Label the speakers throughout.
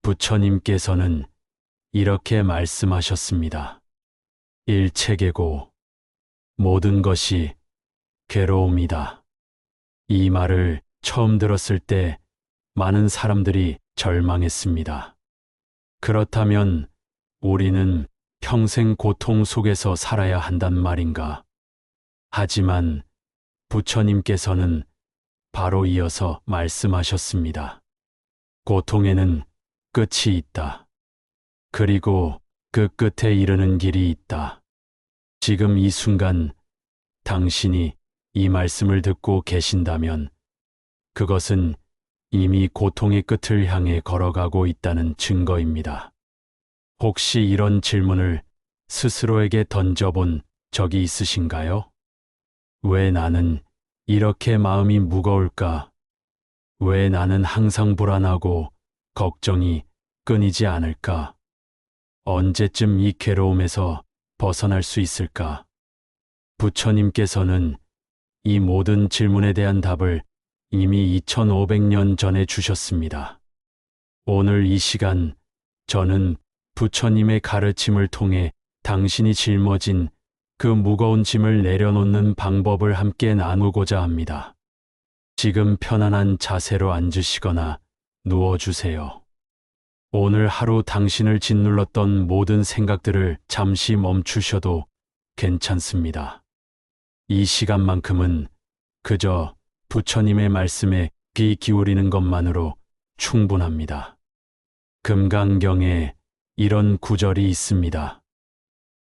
Speaker 1: 부처님께서는 이렇게 말씀하셨습니다. 일체계고 모든 것이 괴로움이다. 이 말을 처음 들었을 때 많은 사람들이 절망했습니다. 그렇다면 우리는 평생 고통 속에서 살아야 한단 말인가? 하지만 부처님께서는 바로 이어서 말씀하셨습니다. 고통에는 끝이 있다. 그리고 그 끝에 이르는 길이 있다. 지금 이 순간 당신이 이 말씀을 듣고 계신다면 그것은 이미 고통의 끝을 향해 걸어가고 있다는 증거입니다. 혹시 이런 질문을 스스로에게 던져본 적이 있으신가요? 왜 나는 이렇게 마음이 무거울까? 왜 나는 항상 불안하고 걱정이 끊이지 않을까? 언제쯤 이 괴로움에서 벗어날 수 있을까? 부처님께서는 이 모든 질문에 대한 답을 이미 2500년 전에 주셨습니다. 오늘 이 시간 저는 부처님의 가르침을 통해 당신이 짊어진 그 무거운 짐을 내려놓는 방법을 함께 나누고자 합니다. 지금 편안한 자세로 앉으시거나 누워주세요. 오늘 하루 당신을 짓눌렀던 모든 생각들을 잠시 멈추셔도 괜찮습니다. 이 시간만큼은 그저 부처님의 말씀에 귀 기울이는 것만으로 충분합니다. 금강경에 이런 구절이 있습니다.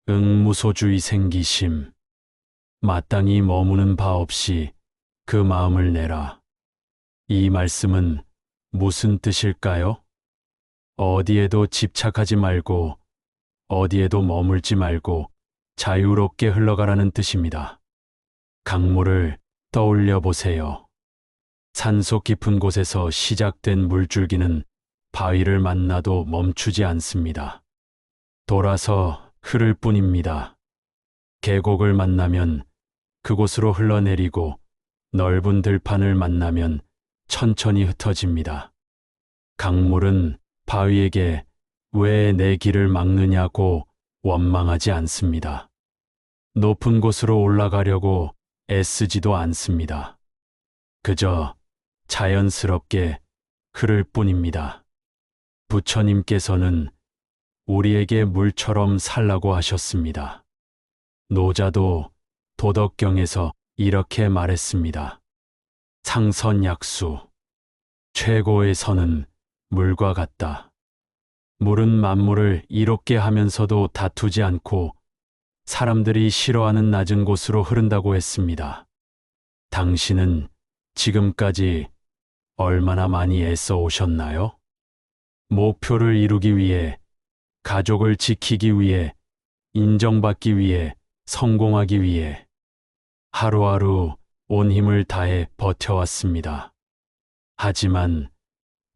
Speaker 1: 응무소주의 생기심, 마땅히 머무는 바 없이 그 마음을 내라. 이 말씀은 무슨 뜻일까요? 어디에도 집착하지 말고 어디에도 머물지 말고 자유롭게 흘러가라는 뜻입니다. 강물을 떠올려 보세요. 산속 깊은 곳에서 시작된 물줄기는 바위를 만나도 멈추지 않습니다. 돌아서 흐를 뿐입니다. 계곡을 만나면 그곳으로 흘러내리고 넓은 들판을 만나면 천천히 흩어집니다. 강물은 바위에게 왜 내 길을 막느냐고 원망하지 않습니다. 높은 곳으로 올라가려고 애쓰지도 않습니다. 그저 자연스럽게 흐를 뿐입니다. 부처님께서는 우리에게 물처럼 살라고 하셨습니다. 노자도 도덕경에서 이렇게 말했습니다. 상선약수, 최고의 선은 물과 같다. 물은 만물을 이롭게 하면서도 다투지 않고 사람들이 싫어하는 낮은 곳으로 흐른다고 했습니다. 당신은 지금까지 얼마나 많이 애써 오셨나요? 목표를 이루기 위해, 가족을 지키기 위해, 인정받기 위해, 성공하기 위해 하루하루 온 힘을 다해 버텨왔습니다. 하지만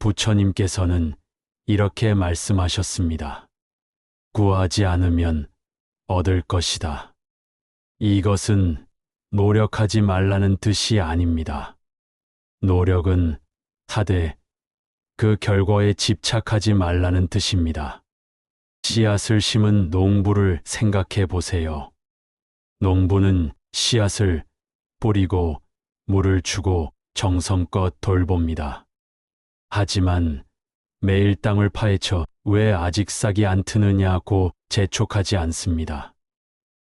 Speaker 1: 부처님께서는 이렇게 말씀하셨습니다. 구하지 않으면 얻을 것이다. 이것은 노력하지 말라는 뜻이 아닙니다. 노력은 하되 그 결과에 집착하지 말라는 뜻입니다. 씨앗을 심은 농부를 생각해 보세요. 농부는 씨앗을 뿌리고 물을 주고 정성껏 돌봅니다. 하지만 매일 땅을 파헤쳐 왜 아직 싹이 안 트느냐고 재촉하지 않습니다.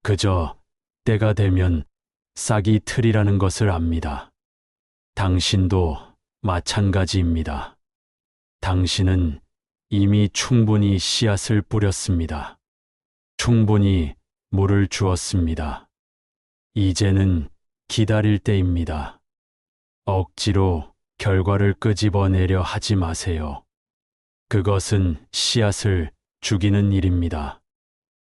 Speaker 1: 그저 때가 되면 싹이 트리라는 것을 압니다. 당신도 마찬가지입니다. 당신은 이미 충분히 씨앗을 뿌렸습니다. 충분히 물을 주었습니다. 이제는 기다릴 때입니다. 억지로 결과를 끄집어내려 하지 마세요. 그것은 씨앗을 죽이는 일입니다.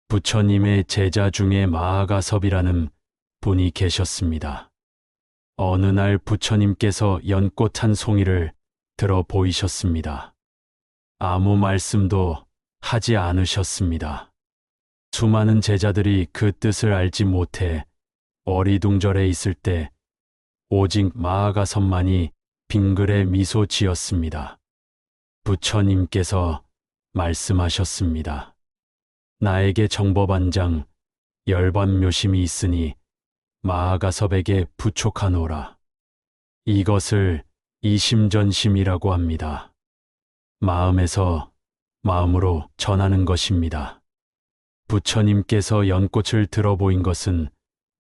Speaker 1: 부처님의 제자 중에 마하가섭이라는 분이 계셨습니다. 어느 날 부처님께서 연꽃 한 송이를 들어 보이셨습니다. 아무 말씀도 하지 않으셨습니다. 수많은 제자들이 그 뜻을 알지 못해 어리둥절해 있을 때 오직 마하가섭만이 빙그레 미소 지었습니다. 부처님께서 말씀하셨습니다. 나에게 정법안장 열반묘심이 있으니 마아가섭에게 부촉하노라. 이것을 이심전심이라고 합니다. 마음에서 마음으로 전하는 것입니다. 부처님께서 연꽃을 들어 보인 것은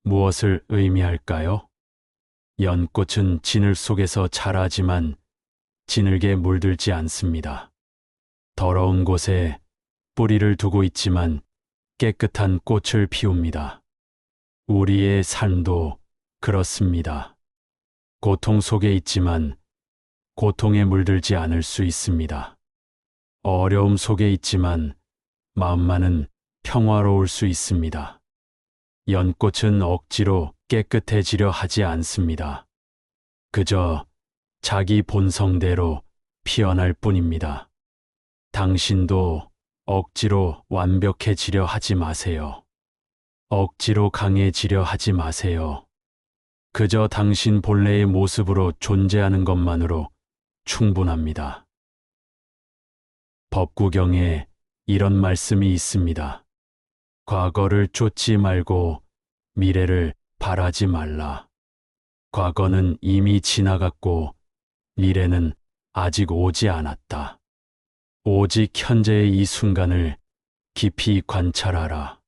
Speaker 1: 무엇을 의미할까요? 연꽃은 진흙 속에서 자라지만 진흙에 물들지 않습니다. 더러운 곳에 뿌리를 두고 있지만 깨끗한 꽃을 피웁니다. 우리의 삶도 그렇습니다. 고통 속에 있지만 고통에 물들지 않을 수 있습니다. 어려움 속에 있지만 마음만은 평화로울 수 있습니다. 연꽃은 억지로 깨끗해지려 하지 않습니다. 그저 자기 본성대로 피어날 뿐입니다. 당신도 억지로 완벽해지려 하지 마세요. 억지로 강해지려 하지 마세요. 그저 당신 본래의 모습으로 존재하는 것만으로 충분합니다. 법구경에 이런 말씀이 있습니다. 과거를 쫓지 말고 미래를 바라지 말라. 과거는 이미 지나갔고 미래는 아직 오지 않았다. 오직 현재의 이 순간을 깊이 관찰하라.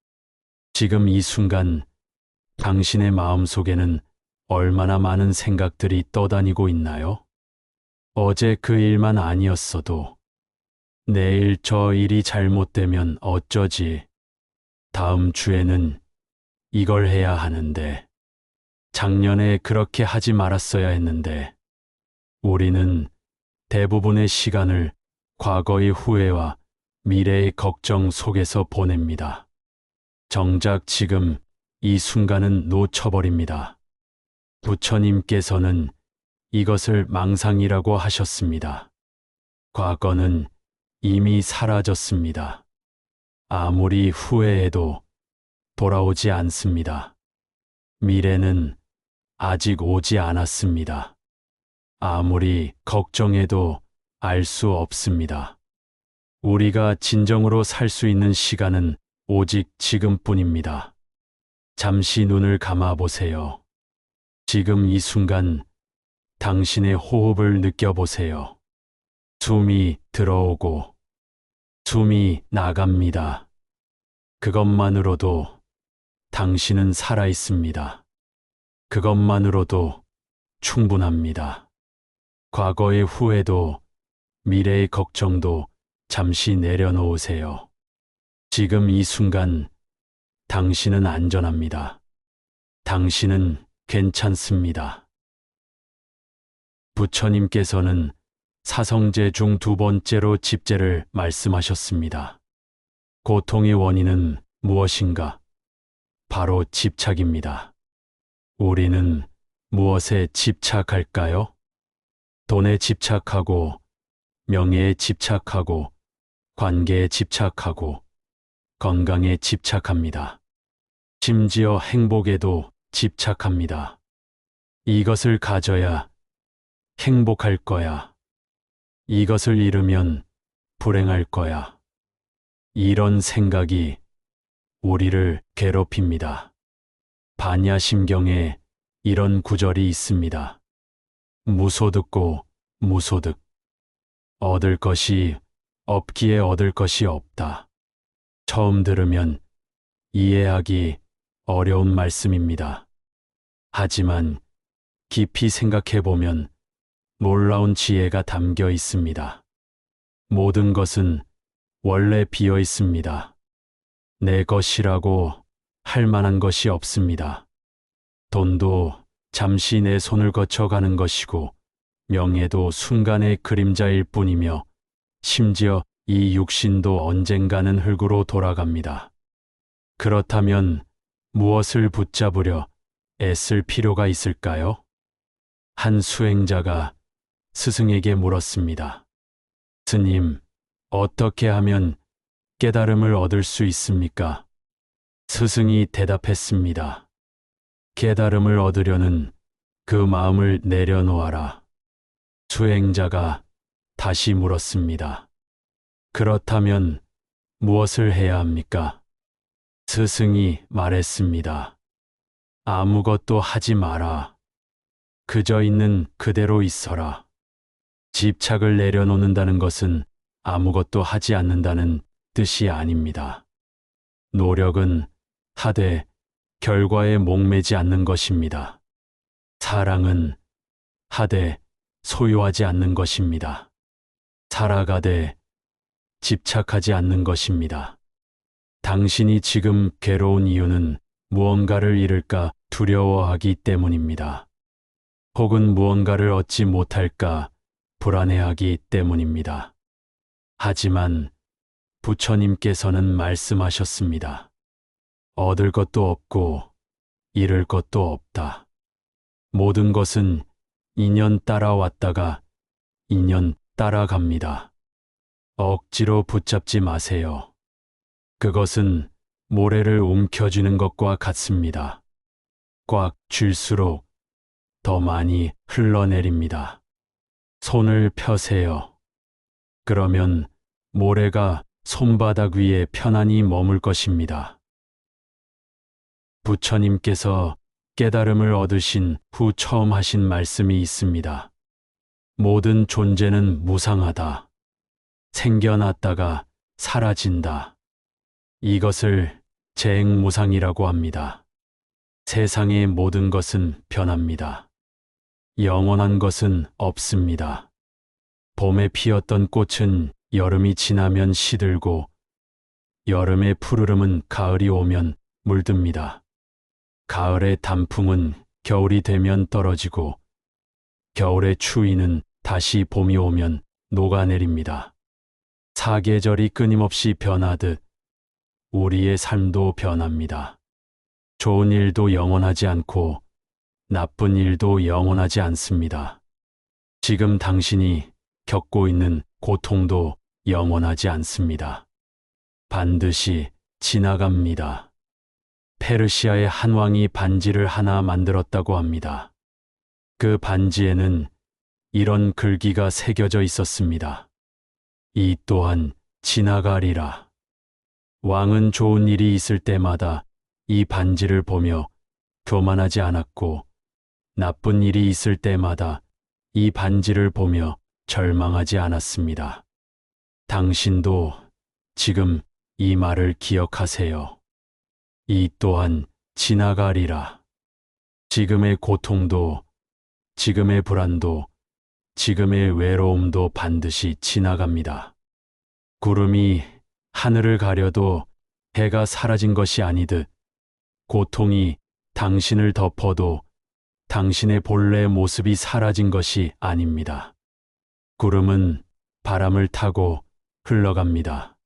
Speaker 1: 지금 이 순간 당신의 마음속에는 얼마나 많은 생각들이 떠다니고 있나요? 어제 그 일만 아니었어도 내일 저 일이 잘못되면 어쩌지? 다음 주에는 이걸 해야 하는데, 작년에 그렇게 하지 말았어야 했는데, 우리는 대부분의 시간을 과거의 후회와 미래의 걱정 속에서 보냅니다. 정작 지금 이 순간은 놓쳐버립니다. 부처님께서는 이것을 망상이라고 하셨습니다. 과거는 이미 사라졌습니다. 아무리 후회해도 돌아오지 않습니다. 미래는 아직 오지 않았습니다. 아무리 걱정해도 알 수 없습니다. 우리가 진정으로 살 수 있는 시간은 오직 지금뿐입니다. 잠시 눈을 감아 보세요. 지금 이 순간 당신의 호흡을 느껴보세요. 숨이 들어오고 숨이 나갑니다. 그것만으로도 당신은 살아 있습니다. 그것만으로도 충분합니다. 과거의 후회도 미래의 걱정도 잠시 내려놓으세요. 지금 이 순간 당신은 안전합니다. 당신은 괜찮습니다. 부처님께서는 사성제 중 두 번째로 집제를 말씀하셨습니다. 고통의 원인은 무엇인가? 바로 집착입니다. 우리는 무엇에 집착할까요? 돈에 집착하고, 명예에 집착하고, 관계에 집착하고, 건강에 집착합니다. 심지어 행복에도 집착합니다. 이것을 가져야 행복할 거야. 이것을 잃으면 불행할 거야. 이런 생각이 우리를 괴롭힙니다. 반야심경에 이런 구절이 있습니다. 무소득고 무소득. 얻을 것이 없기에 얻을 것이 없다. 처음 들으면 이해하기 어려운 말씀입니다. 하지만 깊이 생각해 보면 놀라운 지혜가 담겨 있습니다. 모든 것은 원래 비어 있습니다. 내 것이라고 할 만한 것이 없습니다. 돈도 잠시 내 손을 거쳐가는 것이고, 명예도 순간의 그림자일 뿐이며, 심지어 이 육신도 언젠가는 흙으로 돌아갑니다. 그렇다면 무엇을 붙잡으려 애쓸 필요가 있을까요? 한 수행자가 스승에게 물었습니다. 스님, 어떻게 하면 깨달음을 얻을 수 있습니까? 스승이 대답했습니다. 깨달음을 얻으려는 그 마음을 내려놓아라. 수행자가 다시 물었습니다. 그렇다면 무엇을 해야 합니까? 스승이 말했습니다. 아무것도 하지 마라. 그저 있는 그대로 있어라. 집착을 내려놓는다는 것은 아무것도 하지 않는다는 뜻이 아닙니다. 노력은 하되 결과에 목매지 않는 것입니다. 사랑은 하되 소유하지 않는 것입니다. 살아가되 집착하지 않는 것입니다. 당신이 지금 괴로운 이유는 무언가를 잃을까 두려워하기 때문입니다. 혹은 무언가를 얻지 못할까 불안해하기 때문입니다. 하지만 부처님께서는 말씀하셨습니다. 얻을 것도 없고 잃을 것도 없다. 모든 것은 인연 따라왔다가 인연 따라갑니다. 억지로 붙잡지 마세요. 그것은 모래를 움켜쥐는 것과 같습니다. 꽉 쥘수록 더 많이 흘러내립니다. 손을 펴세요. 그러면 모래가 손바닥 위에 편안히 머물 것입니다. 부처님께서 깨달음을 얻으신 후 처음 하신 말씀이 있습니다. 모든 존재는 무상하다. 생겨났다가 사라진다. 이것을 재행무상이라고 합니다. 세상의 모든 것은 변합니다. 영원한 것은 없습니다. 봄에 피었던 꽃은 여름이 지나면 시들고 여름의 푸르름은 가을이 오면 물듭니다. 가을의 단풍은 겨울이 되면 떨어지고 겨울의 추위는 다시 봄이 오면 녹아내립니다. 사계절이 끊임없이 변하듯 우리의 삶도 변합니다. 좋은 일도 영원하지 않고 나쁜 일도 영원하지 않습니다. 지금 당신이 겪고 있는 고통도 영원하지 않습니다. 반드시 지나갑니다. 페르시아의 한 왕이 반지를 하나 만들었다고 합니다. 그 반지에는 이런 글귀가 새겨져 있었습니다. 이 또한 지나가리라. 왕은 좋은 일이 있을 때마다 이 반지를 보며 교만하지 않았고 나쁜 일이 있을 때마다 이 반지를 보며 절망하지 않았습니다. 당신도 지금 이 말을 기억하세요. 이 또한 지나가리라. 지금의 고통도, 지금의 불안도, 지금의 외로움도 반드시 지나갑니다. 구름이 하늘을 가려도 해가 사라진 것이 아니듯 고통이 당신을 덮어도 당신의 본래 모습이 사라진 것이 아닙니다. 구름은 바람을 타고 흘러갑니다.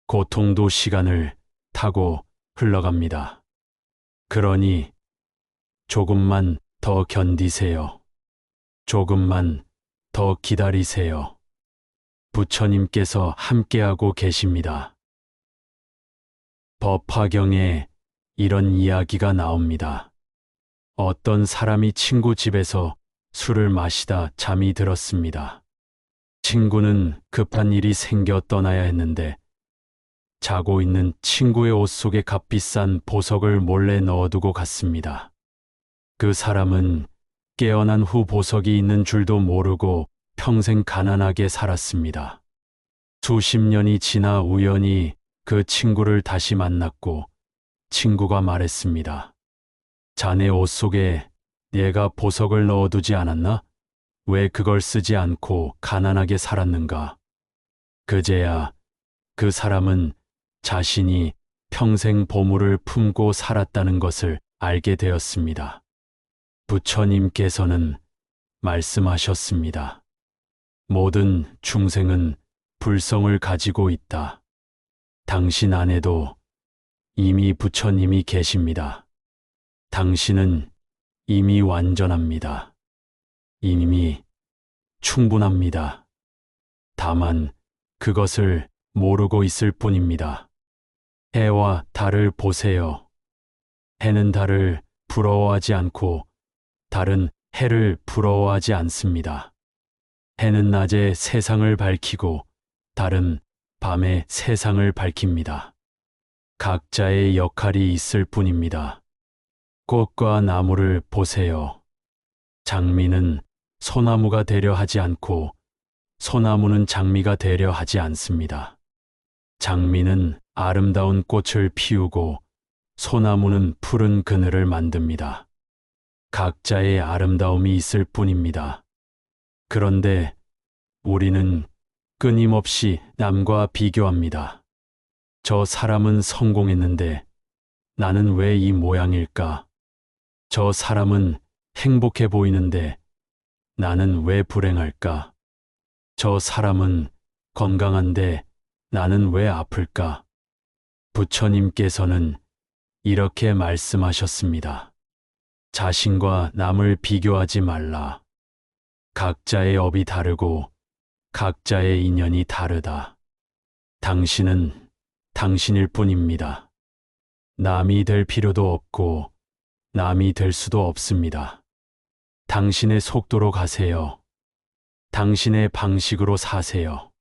Speaker 1: 고통도 시간을 타고 흘러갑니다. 그러니 조금만 더 견디세요. 조금만 더 기다리세요. 부처님께서 함께하고 계십니다. 법화경에 이런 이야기가 나옵니다. 어떤 사람이 친구 집에서 술을 마시다 잠이 들었습니다. 친구는 급한 일이 생겨 떠나야 했는데 자고 있는 친구의 옷 속에 값비싼 보석을 몰래 넣어두고 갔습니다. 그 사람은 깨어난 후 보석이 있는 줄도 모르고 평생 가난하게 살았습니다. 수십 년이 지나 우연히 그 친구를 다시 만났고 친구가 말했습니다. 자네 옷 속에 내가 보석을 넣어두지 않았나? 왜 그걸 쓰지 않고 가난하게 살았는가? 그제야 그 사람은 자신이 평생 보물을 품고 살았다는 것을 알게 되었습니다. 부처님께서는 말씀하셨습니다. 모든 중생은 불성을 가지고 있다. 당신 안에도 이미 부처님이 계십니다. 당신은 이미 완전합니다. 이미 충분합니다. 다만 그것을 모르고 있을 뿐입니다. 해와 달을 보세요. 해는 달을 부러워하지 않고 달은 해를 부러워하지 않습니다. 해는 낮에 세상을 밝히고 달은 밤에 세상을 밝힙니다. 각자의 역할이 있을 뿐입니다. 꽃과 나무를 보세요. 장미는 소나무가 되려 하지 않고 소나무는 장미가 되려 하지 않습니다. 장미는 아름다운 꽃을 피우고 소나무는 푸른 그늘을 만듭니다. 각자의 아름다움이 있을 뿐입니다. 그런데 우리는 끊임없이 남과 비교합니다. 저 사람은 성공했는데 나는 왜 이 모양일까? 저 사람은 행복해 보이는데 나는 왜 불행할까? 저 사람은 건강한데 나는 왜 아플까? 부처님께서는 이렇게 말씀하셨습니다. 자신과 남을 비교하지 말라. 각자의 업이 다르고 각자의 인연이 다르다. 당신은 당신일 뿐입니다. 남이 될 필요도 없고 남이 될 수도 없습니다. 당신의 속도로 가세요. 당신의 방식으로 사세요.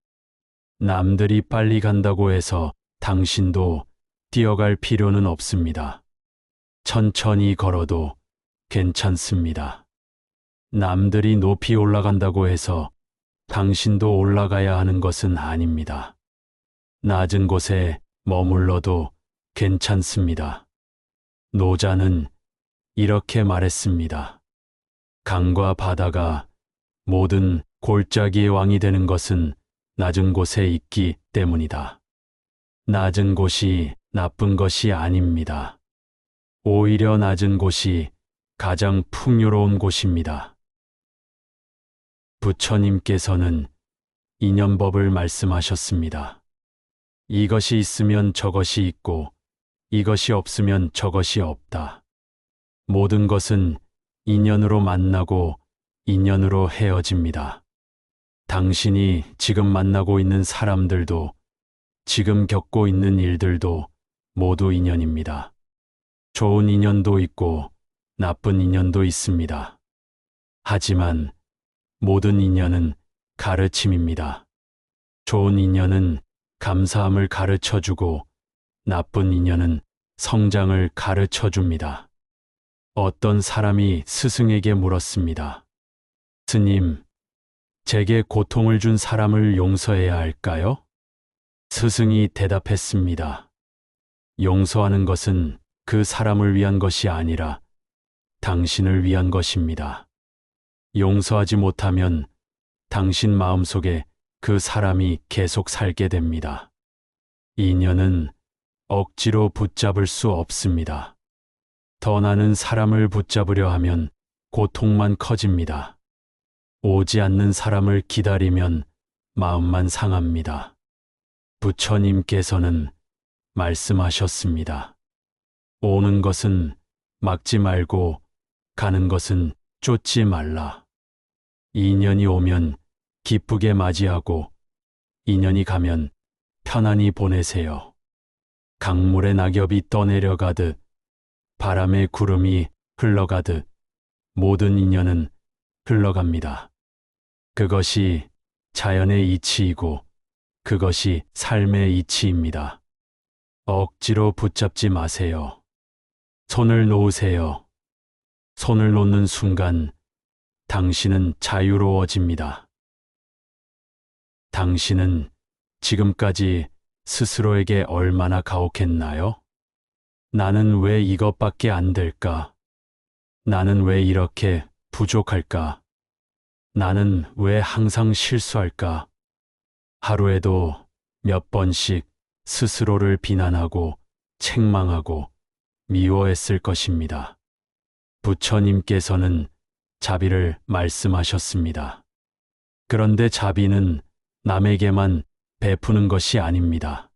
Speaker 1: 남들이 빨리 간다고 해서 당신도 뛰어갈 필요는 없습니다. 천천히 걸어도 괜찮습니다. 남들이 높이 올라간다고 해서 당신도 올라가야 하는 것은 아닙니다. 낮은 곳에 머물러도 괜찮습니다. 노자는 이렇게 말했습니다. 강과 바다가 모든 골짜기의 왕이 되는 것은 낮은 곳에 있기 때문이다. 낮은 곳이 나쁜 것이 아닙니다. 오히려 낮은 곳이 가장 풍요로운 곳입니다. 부처님께서는 인연법을 말씀하셨습니다. 이것이 있으면 저것이 있고 이것이 없으면 저것이 없다. 모든 것은 인연으로 만나고 인연으로 헤어집니다. 당신이 지금 만나고 있는 사람들도 지금 겪고 있는 일들도 모두 인연입니다. 좋은 인연도 있고 나쁜 인연도 있습니다. 하지만 모든 인연은 가르침입니다. 좋은 인연은 감사함을 가르쳐주고 나쁜 인연은 성장을 가르쳐줍니다. 어떤 사람이 스승에게 물었습니다. 스님, 제게 고통을 준 사람을 용서해야 할까요? 스승이 대답했습니다. 용서하는 것은 그 사람을 위한 것이 아니라 당신을 위한 것입니다. 용서하지 못하면 당신 마음속에 그 사람이 계속 살게 됩니다. 인연은 억지로 붙잡을 수 없습니다. 더 나은 사람을 붙잡으려 하면 고통만 커집니다. 오지 않는 사람을 기다리면 마음만 상합니다. 부처님께서는 말씀하셨습니다. 오는 것은 막지 말고 가는 것은 쫓지 말라. 인연이 오면 기쁘게 맞이하고 인연이 가면 편안히 보내세요. 강물의 낙엽이 떠내려가듯 바람의 구름이 흘러가듯 모든 인연은 흘러갑니다. 그것이 자연의 이치이고 그것이 삶의 이치입니다. 억지로 붙잡지 마세요. 손을 놓으세요. 손을 놓는 순간 당신은 자유로워집니다. 당신은 지금까지 스스로에게 얼마나 가혹했나요? 나는 왜 이것밖에 안 될까? 나는 왜 이렇게 부족할까? 나는 왜 항상 실수할까? 하루에도 몇 번씩 스스로를 비난하고 책망하고 미워했을 것입니다. 부처님께서는 자비를 말씀하셨습니다. 그런데 자비는 남에게만 베푸는 것이 아닙니다.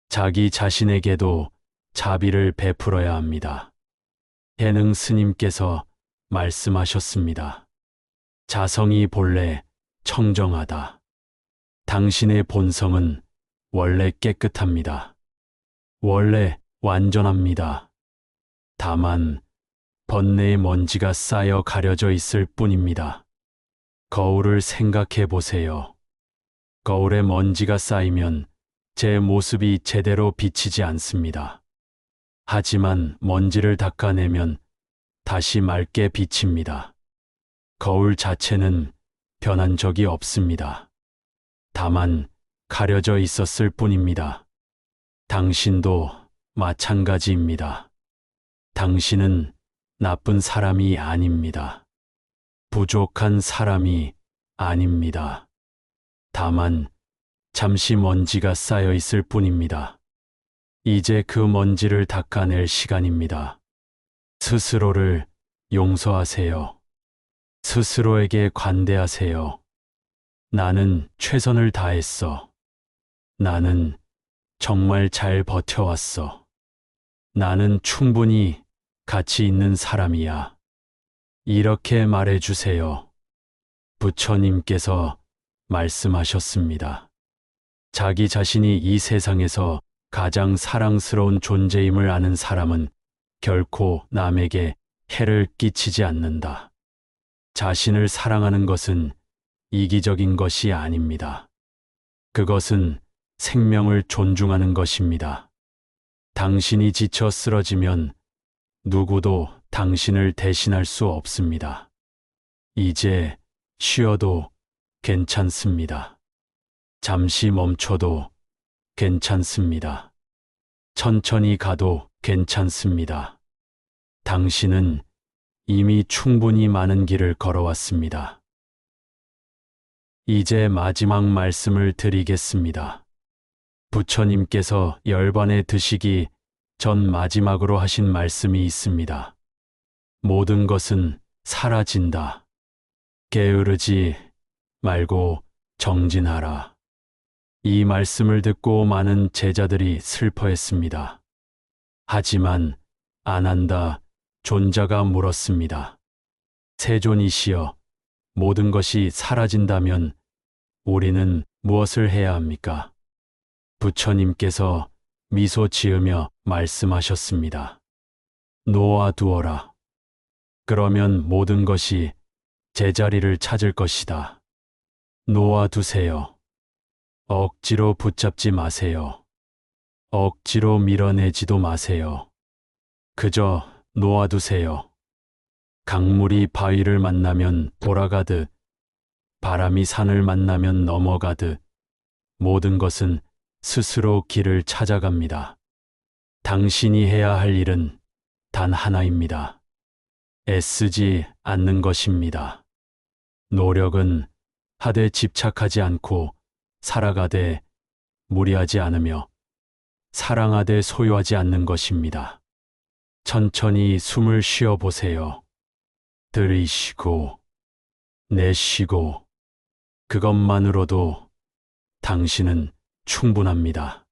Speaker 1: 자기 자신에게도 자비를 베풀어야 합니다. 해능 스님께서 말씀하셨습니다. 자성이 본래 청정하다. 당신의 본성은 원래 깨끗합니다. 원래 완전합니다. 다만 번뇌의 먼지가 쌓여 가려져 있을 뿐입니다. 거울을 생각해 보세요. 거울에 먼지가 쌓이면 제 모습이 제대로 비치지 않습니다. 하지만 먼지를 닦아내면 다시 맑게 비칩니다. 거울 자체는 변한 적이 없습니다. 다만 가려져 있었을 뿐입니다. 당신도 마찬가지입니다. 당신은 나쁜 사람이 아닙니다. 부족한 사람이 아닙니다. 다만 잠시 먼지가 쌓여 있을 뿐입니다. 이제 그 먼지를 닦아낼 시간입니다. 스스로를 용서하세요. 스스로에게 관대하세요. 나는 최선을 다했어. 나는 정말 잘 버텨왔어. 나는 충분히 가치 있는 사람이야. 이렇게 말해주세요. 부처님께서 말씀하셨습니다. 자기 자신이 이 세상에서 가장 사랑스러운 존재임을 아는 사람은 결코 남에게 해를 끼치지 않는다. 자신을 사랑하는 것은 이기적인 것이 아닙니다. 그것은 생명을 존중하는 것입니다. 당신이 지쳐 쓰러지면 누구도 당신을 대신할 수 없습니다. 이제 쉬어도 괜찮습니다. 잠시 멈춰도 괜찮습니다. 천천히 가도 괜찮습니다. 당신은 이미 충분히 많은 길을 걸어왔습니다. 이제 마지막 말씀을 드리겠습니다. 부처님께서 열반에 드시기 전 마지막으로 하신 말씀이 있습니다. 모든 것은 사라진다. 게으르지 말고 정진하라. 이 말씀을 듣고 많은 제자들이 슬퍼했습니다. 하지만 아난다 존자가 물었습니다. 세존이시여, 모든 것이 사라진다면 우리는 무엇을 해야 합니까? 부처님께서 미소 지으며 말씀하셨습니다. 놓아두어라. 그러면 모든 것이 제자리를 찾을 것이다. 놓아두세요. 억지로 붙잡지 마세요. 억지로 밀어내지도 마세요. 그저 놓아두세요. 강물이 바위를 만나면 돌아가듯, 바람이 산을 만나면 넘어가듯, 모든 것은 스스로 길을 찾아갑니다. 당신이 해야 할 일은 단 하나입니다. 애쓰지 않는 것입니다. 노력은 하되 집착하지 않고 살아가되 무리하지 않으며 사랑하되 소유하지 않는 것입니다. 천천히 숨을 쉬어 보세요. 들이쉬고 내쉬고 그것만으로도 당신은 충분합니다.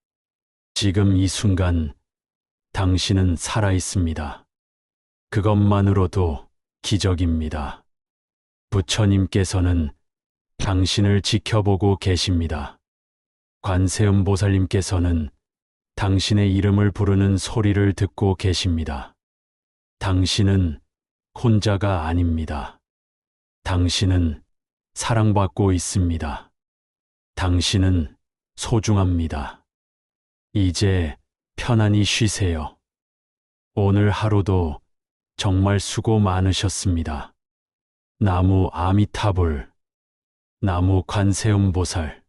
Speaker 1: 지금 이 순간 당신은 살아 있습니다. 그것만으로도 기적입니다. 부처님께서는 당신을 지켜보고 계십니다. 관세음 보살님께서는 당신의 이름을 부르는 소리를 듣고 계십니다. 당신은 혼자가 아닙니다. 당신은 사랑받고 있습니다. 당신은 소중합니다. 이제 편안히 쉬세요. 오늘 하루도 정말 수고 많으셨습니다. 나무 아미타불, 나무 관세음보살.